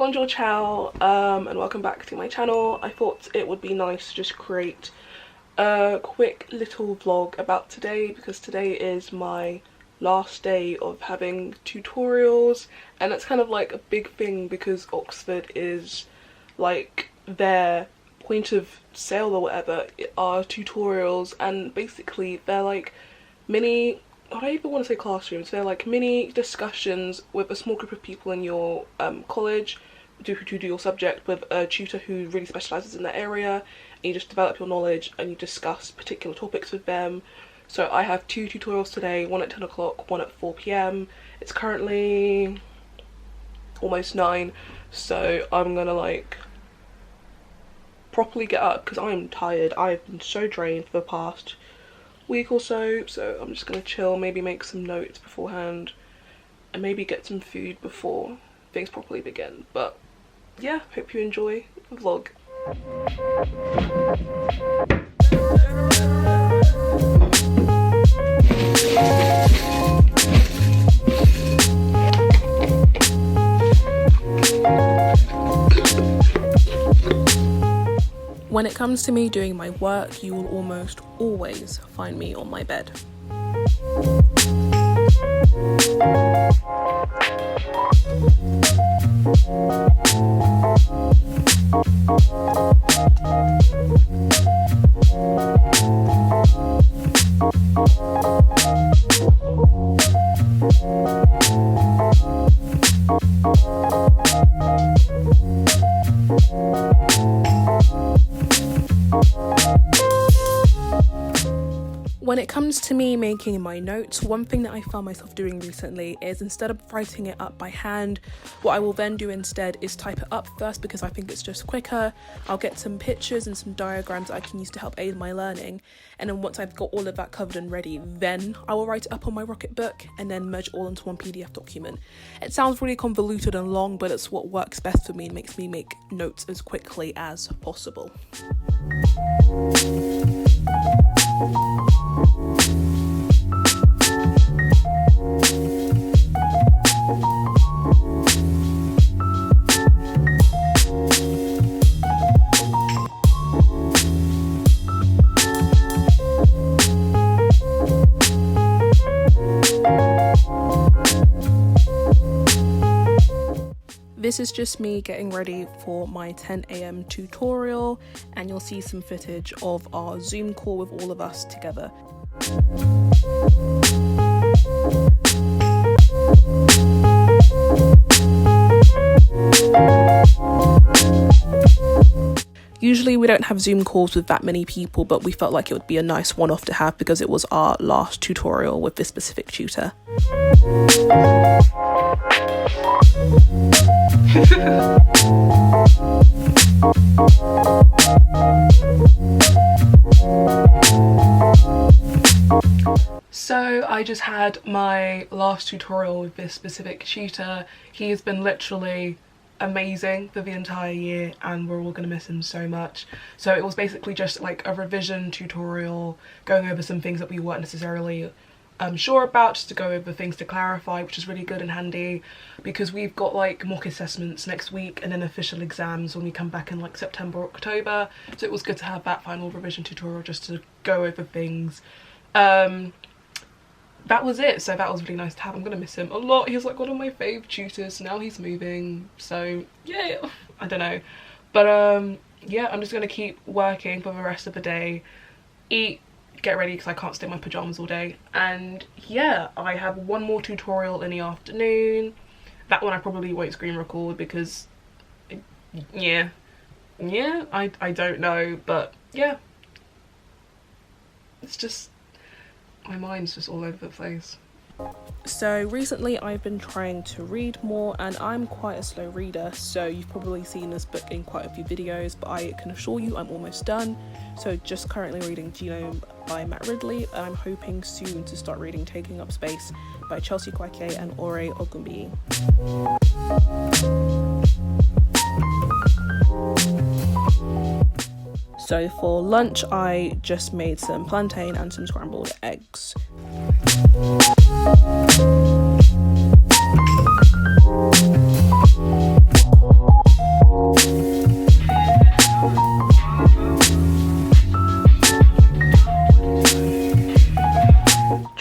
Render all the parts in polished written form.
Bonjour ciao, and welcome back to my channel. I thought it would be nice to just create a quick little vlog about today, because today is my last day of having tutorials, and it's kind of like a big thing because Oxford is like their point of sale or whatever are tutorials, and basically they're like mini, I don't even want to say classrooms, they're like mini discussions with a small group of people in your college to do your subject with a tutor who really specialises in that area, and you just develop your knowledge and you discuss particular topics with them. So I have two tutorials today, one at 10 o'clock, one at 4 p.m. It's currently almost 9, so I'm gonna like properly get up because I'm tired. I've been so drained for the past week or so, so I'm just gonna chill, maybe make some notes beforehand and maybe get some food before things properly begin. But yeah, hope you enjoy the vlog. When it comes to me doing my work, you will almost always find me on my bed. When it comes to me making my notes, one thing that I found myself doing recently is, instead of writing it up by hand, what I will then do instead is type it up first, because I think it's just quicker. I'll get some pictures and some diagrams that I can use to help aid my learning, and then once I've got all of that covered and ready, then I will write it up on my Rocket book and then merge it all into one PDF document. It sounds really convoluted and long, but it's what works best for me and makes me make notes as quickly as possible. This is just me getting ready for my 10 a.m. tutorial, and you'll see some footage of our Zoom call with all of us together. Usually we don't have Zoom calls with that many people, but we felt like it would be a nice one-off to have because it was our last tutorial with this specific tutor. So I just had my last tutorial with this specific tutor. He has been literally amazing for the entire year, and we're all gonna miss him so much. So it was basically just like a revision tutorial, going over some things that we weren't necessarily sure about, just to go over things to clarify, which is really good and handy because we've got like mock assessments next week and then official exams when we come back in like September or October. So it was good to have that final revision tutorial just to go over things. That was it, so that was really nice to have. I'm gonna miss him a lot. He's like one of my fave tutors. Now he's moving, so yeah, I don't know, but yeah, I'm just gonna keep working for the rest of the day, eat, get ready because I can't stay in my pajamas all day, and yeah, I have one more tutorial in the afternoon. That one I probably won't screen record because I don't know, but yeah, it's just, my mind's just all over the place. So recently I've been trying to read more, and I'm quite a slow reader, so you've probably seen this book in quite a few videos, but I can assure you I'm almost done. So just currently reading Genome by Matt Ridley, and I'm hoping soon to start reading Taking Up Space by Chelsea Kwake and Ore Ogunbiyi. So for lunch I just made some plantain and some scrambled eggs.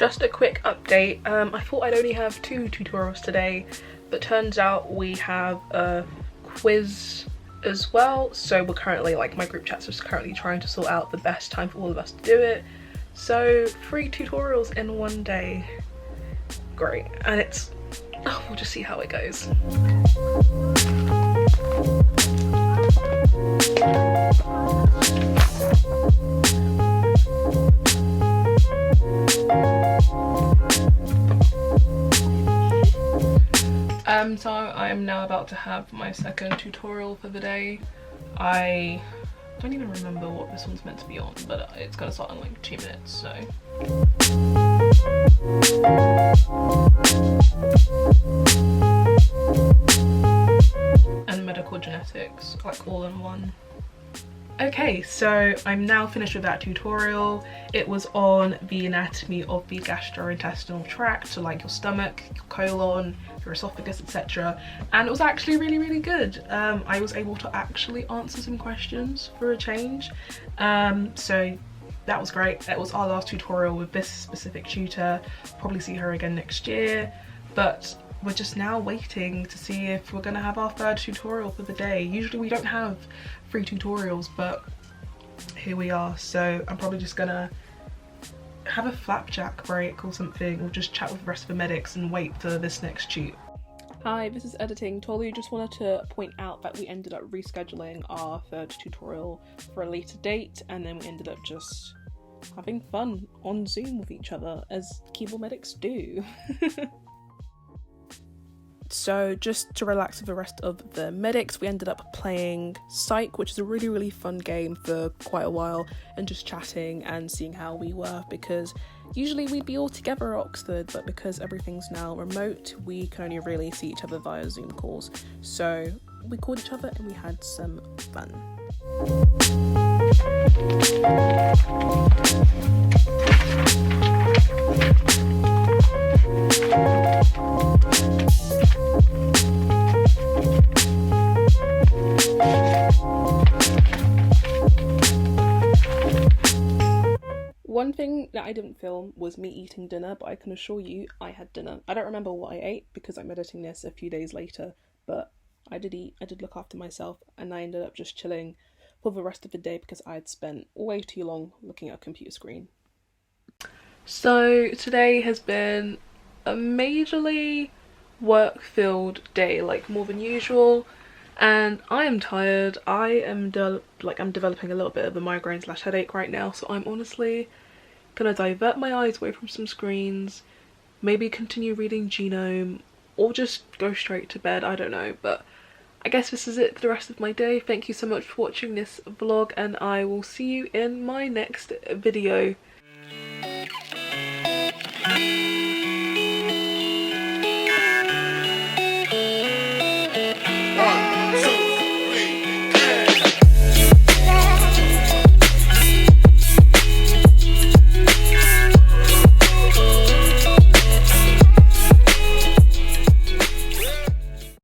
just a quick update. I thought I'd only have 2 tutorials today, but turns out we have a quiz as well. So we're currently, like, my group chat's just currently trying to sort out the best time for all of us to do it. So 3 tutorials in one day. Great. And it's, oh, we'll just see how it goes. So I'm now about to have my second tutorial for the day. I don't even remember what this one's meant to be on, but it's gonna start in like 2 minutes, so. And medical genetics, like all in one. Okay, so I'm now finished with that tutorial. It was on the anatomy of the gastrointestinal tract, so like your stomach, your colon, your esophagus, etc. And it was actually really good. I was able to actually answer some questions for a change. So that was great. That was our last tutorial with this specific tutor. Probably see her again next year, but we're just now waiting to see if we're gonna have our 3rd tutorial for the day. Usually we don't have 3 tutorials, but here we are. So I'm probably just gonna have a flapjack break or something, or just chat with the rest of the medics and wait for this next tute. Hi, this is editing. Tolu just wanted to point out that we ended up rescheduling our 3rd tutorial for a later date, and then we ended up just having fun on Zoom with each other, as keyboard medics do. So just to relax with the rest of the medics, we ended up playing Psych, which is a really fun game for quite a while, and just chatting and seeing how we were, because usually we'd be all together at Oxford, but because everything's now remote, we can only really see each other via Zoom calls. So we called each other and we had some fun. One thing that I didn't film was me eating dinner, but I can assure you I had dinner. I don't remember what I ate because I'm editing this a few days later, but I did eat, I did look after myself, and I ended up just chilling for the rest of the day because I had spent way too long looking at a computer screen. So today has been a majorly work-filled day, like more than usual, and I am tired. I'm developing a little bit of a migraine/headache right now, so I'm honestly gonna divert my eyes away from some screens, maybe continue reading Genome, or just go straight to bed. I don't know, but I guess this is it for the rest of my day. Thank you so much for watching this vlog, and I will see you in my next video.